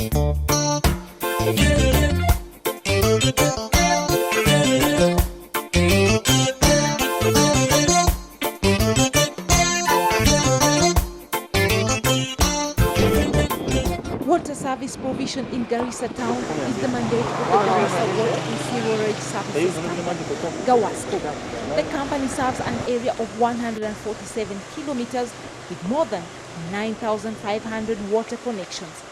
Water service provision in Garissa town is the mandate of the Garissa Water and Sewerage Services Company, Gawasco. The company serves an area of 147 kilometers with more than 9,500 water connections.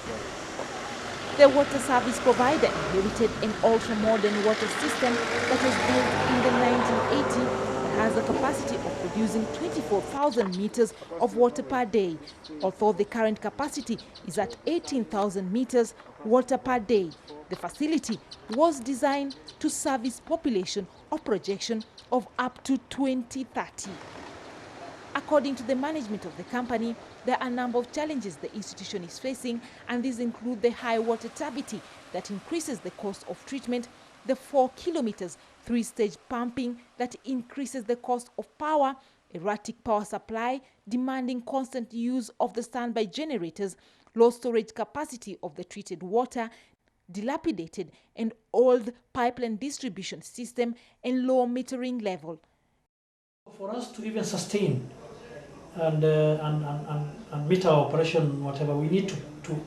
The water service provider inherited an ultra-modern water system that was built in the 1980s that has a capacity of producing 24,000 meters of water per day, although the current capacity is at 18,000 meters water per day. The facility was designed to service population of projection of up to 2030. According to the management of the company, there are a number of challenges the institution is facing, and these include the high water turbidity that increases the cost of treatment, the 4 kilometers 3-stage pumping that increases the cost of power, erratic power supply demanding constant use of the standby generators, low storage capacity of the treated water, dilapidated and old pipeline distribution system, and low metering level. For us to even sustain and meter our operation, whatever, we need to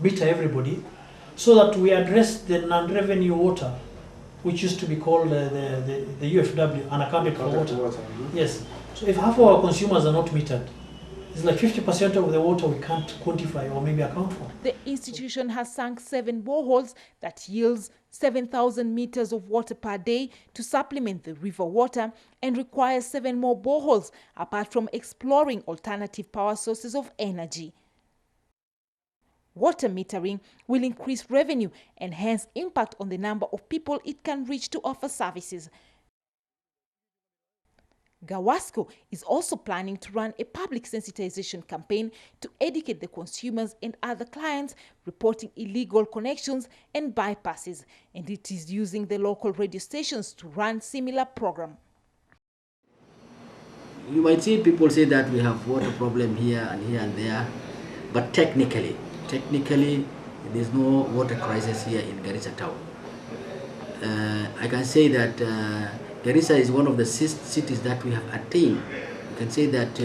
meter everybody so that we address the non-revenue water, which used to be called the UFW, unaccounted for water. Yes. So if half of our consumers are not metered, it's like 50% of the water we can't quantify or maybe account for. The institution has sunk 7 boreholes that yields 7,000 meters of water per day to supplement the river water, and requires 7 more boreholes apart from exploring alternative power sources of energy. Water metering will increase revenue and hence impact on the number of people it can reach to offer services. Gawasco is also planning to run a public sensitization campaign to educate the consumers and other clients reporting illegal connections and bypasses, and it is using the local radio stations to run similar program. You might see people say that we have water problem here and there, but technically there's no water crisis here in Garissa town. I can say that Garissa is one of the cities that we have attained. We can say that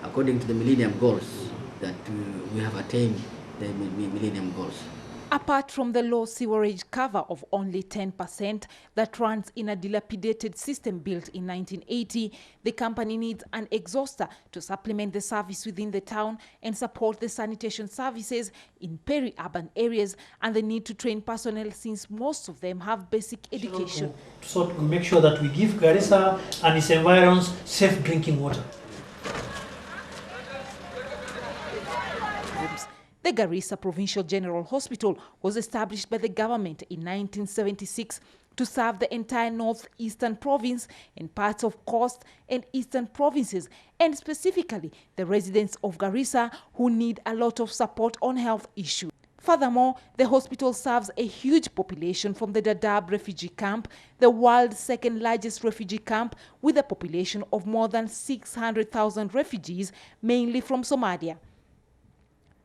according to the Millennium Goals, that we have attained the Millennium Goals. Apart from the low sewerage cover of only 10% that runs in a dilapidated system built in 1980, the company needs an exhauster to supplement the service within the town and support the sanitation services in peri-urban areas, and the need to train personnel since most of them have basic education. So we make sure that we give Garissa and its environs safe drinking water. The Garissa Provincial General Hospital was established by the government in 1976 to serve the entire northeastern province and parts of coast and eastern provinces, and specifically the residents of Garissa who need a lot of support on health issues. Furthermore, the hospital serves a huge population from the Dadaab refugee camp, the world's second largest refugee camp, with a population of more than 600,000 refugees, mainly from Somalia.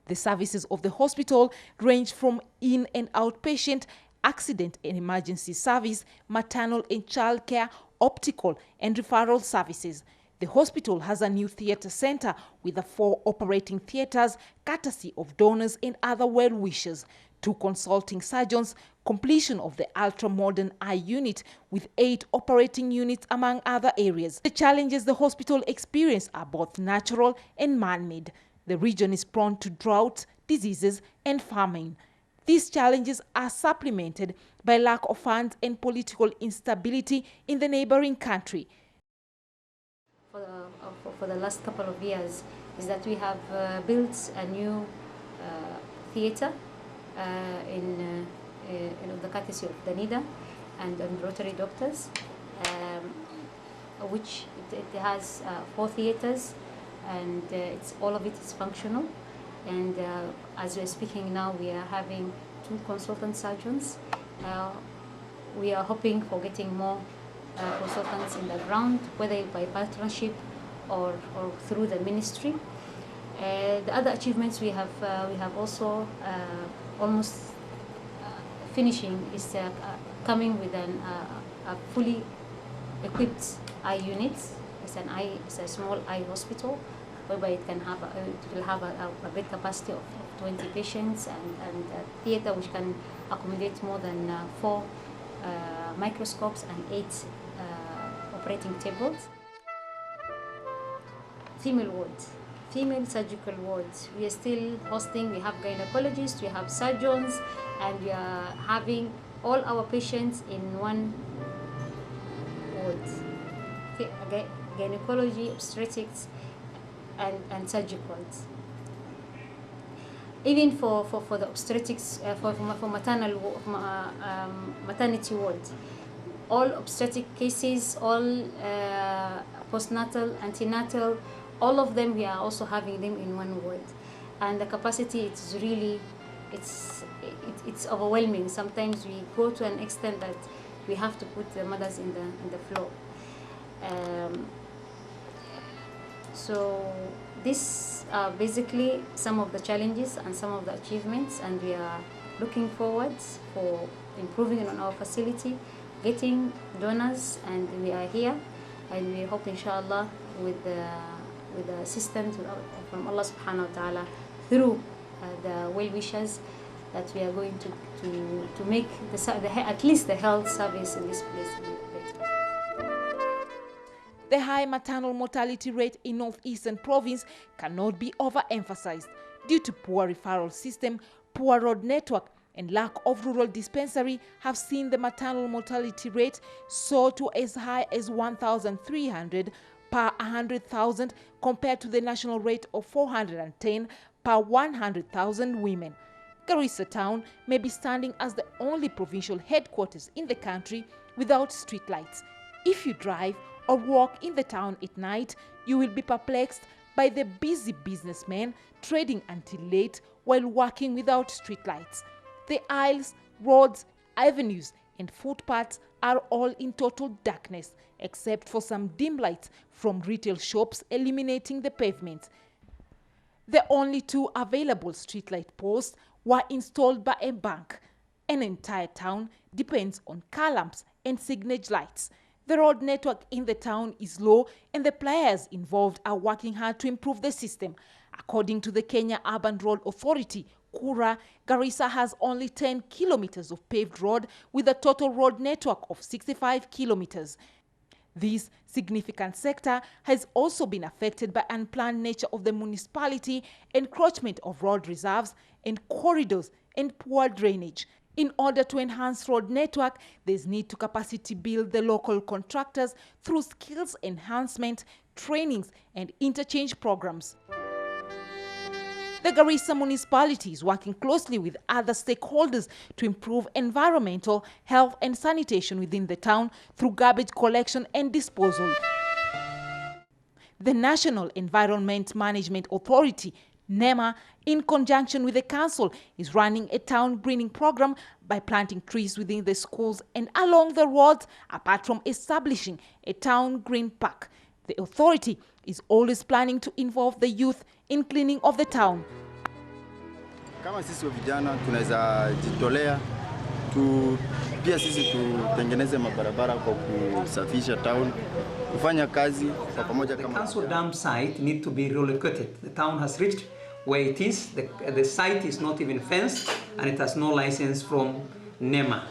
The services of the hospital range from in- and outpatient, accident and emergency service, maternal and child care, optical and referral services. The hospital has a new theatre centre with 4 operating theatres, courtesy of donors and other well-wishers, 2 consulting surgeons, completion of the ultra-modern eye unit with 8 operating units, among other areas. The challenges the hospital experiences are both natural and man-made. The region is prone to drought, diseases and famine. These challenges are supplemented by lack of funds and political instability in the neighboring country. For the last couple of years is that we have built a new theatre in the courtesy of the NIDA and Rotary Doctors, which it has 4 theatres, and all of it is functional. And as we're speaking now, we are having 2 consultant surgeons. We are hoping for getting more consultants in the ground, whether by partnership or through the ministry. The other achievements we have also almost finishing is coming with a fully equipped eye unit. It's a small eye hospital, whereby it will have a bed capacity of 20 patients and a theater which can accommodate more than 4 microscopes and 8 operating tables. Female wards, female surgical wards. We are still hosting, we have gynecologists, we have surgeons, and we are having all our patients in one ward. Gynecology, obstetrics, and surgicals. Even for the obstetrics, for maternity ward, all obstetric cases, all postnatal, antenatal, all of them, we are also having them in one ward. And the capacity, it's really, it's overwhelming. Sometimes we go to an extent that we have to put the mothers in the floor. So these are basically some of the challenges and some of the achievements, and we are looking forward for improving on our facility, getting donors, and we are here, and we hope inshallah with the assistance from Allah subhanahu wa ta'ala through the well-wishers that we are going to make at least the health service in this place better. The high maternal mortality rate in northeastern province cannot be overemphasized due to poor referral system, poor road network, and lack of rural dispensary have seen the maternal mortality rate soar to as high as 1,300 per 100,000 compared to the national rate of 410 per 100,000 women. Garissa town may be standing as the only provincial headquarters in the country without streetlights. If you drive or walk in the town at night, you will be perplexed by the busy businessmen trading until late while working without streetlights. The aisles, roads, avenues, and footpaths are all in total darkness, except for some dim lights from retail shops illuminating the pavement. The only 2 available streetlight posts were installed by a bank. An entire town depends on car lamps and signage lights. The road network in the town is low, and the players involved are working hard to improve the system. According to the Kenya Urban Road Authority, Kura, Garissa has only 10 kilometers of paved road with a total road network of 65 kilometers. This significant sector has also been affected by unplanned nature of the municipality, encroachment of road reserves and corridors, and poor drainage. In order to enhance road network, there's need to capacity build the local contractors through skills enhancement, trainings, and interchange programs. The Garissa Municipality is working closely with other stakeholders to improve environmental, health, and sanitation within the town through garbage collection and disposal. The National Environment Management Authority, NEMA, in conjunction with the council, is running a town greening program by planting trees within the schools and along the roads, apart from establishing a town green park. The authority is always planning to involve the youth in cleaning of the town. Kama sisi vijana tunaweza jitolea pia sisi tutengeneze mabarabara kwa kusafisha town, kufanya kazi kwa pamoja kama. The council dump site need to be relocated. The town has reached where it is. The site is not even fenced, and it has no license from NEMA.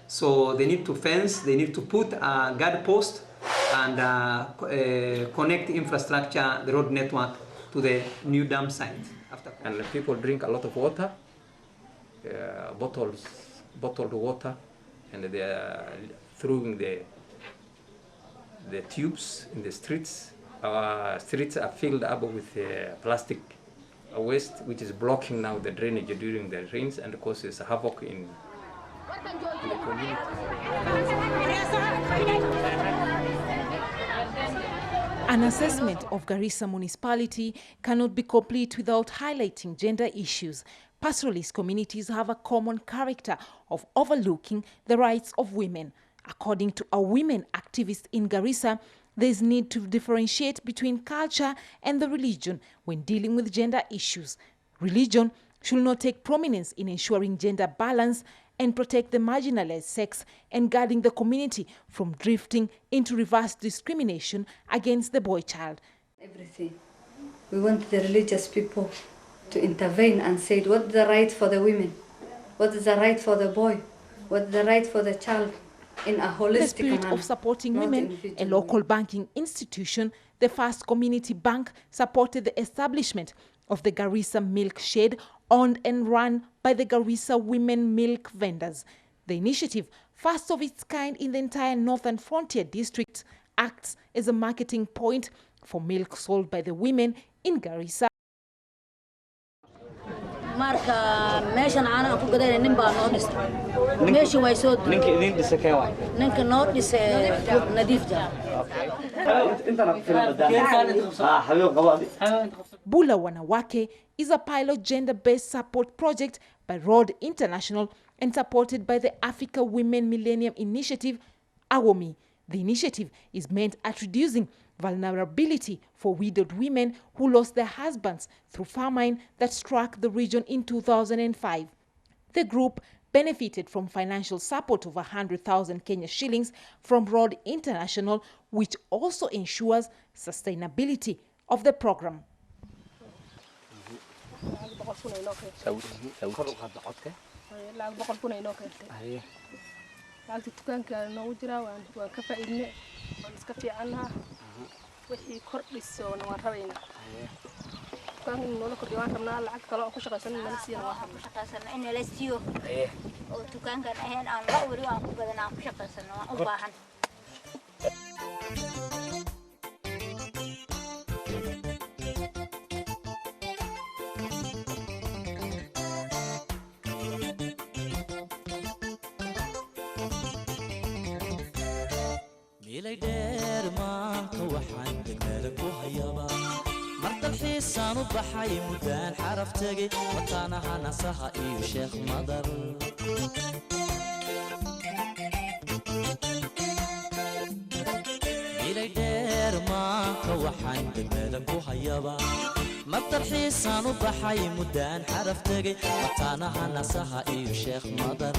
So they need to fence. They need to put a guard post and connect infrastructure, the road network, to the new dump site. And people drink a lot of water, bottled water, and they are throwing the tubes in the streets. Our streets are filled up with plastic waste, which is blocking now the drainage during the rains and causes havoc in the community. An assessment of Garissa Municipality cannot be complete without highlighting gender issues. Pastoralist communities have a common character of overlooking the rights of women. According to a women activist in Garissa, there is need to differentiate between culture and the religion when dealing with gender issues. Religion should not take prominence in ensuring gender balance and protect the marginalized sex and guarding the community from drifting into reverse discrimination against the boy child. Everything. We want the religious people to intervene and say what is the right for the women, what is the right for the boy, what is the right for the child in a holistic The spirit manner, of supporting not women, a individual local women. banking institution, the First Community Bank, supported the establishment of the Garissa Milk Shed, owned and run by the Garissa women milk vendors. The initiative, first of its kind in the entire Northern Frontier District, acts as a marketing point for milk sold by the women in Garissa. marka meeshan aan ku gaday nin baa noo dhistay meesha way soo ninka idin dhisay kee waay ninka noo dhisay nadiif jaa intana Bula Wanawake is a pilot gender-based support project by Road International and supported by the Africa Women Millennium Initiative, AWOMI. The initiative is meant at reducing vulnerability for widowed women who lost their husbands through famine that struck the region in 2005. The group benefited from financial support of 100,000 Kenya shillings from Road International, which also ensures sustainability of the program. xiisaan u baxay mudaan xaraf tagay wataanaha nasaha iyo sheekh madar ilay dheer maanka waxaan degmada ku hayaba madar xiisaan u baxay mudaan xaraf tagay wataanaha nasaha iyo sheekh madar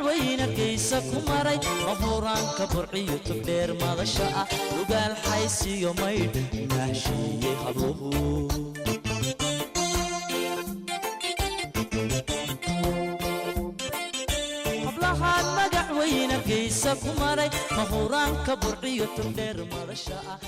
وين كيسك ومري مفوران كبرعي تبدير مدشاء لقال حيسي يومين ماشي يخبوه قبلها المقع وين كيسك ومري مفوران كبرعي تبدير مدشاء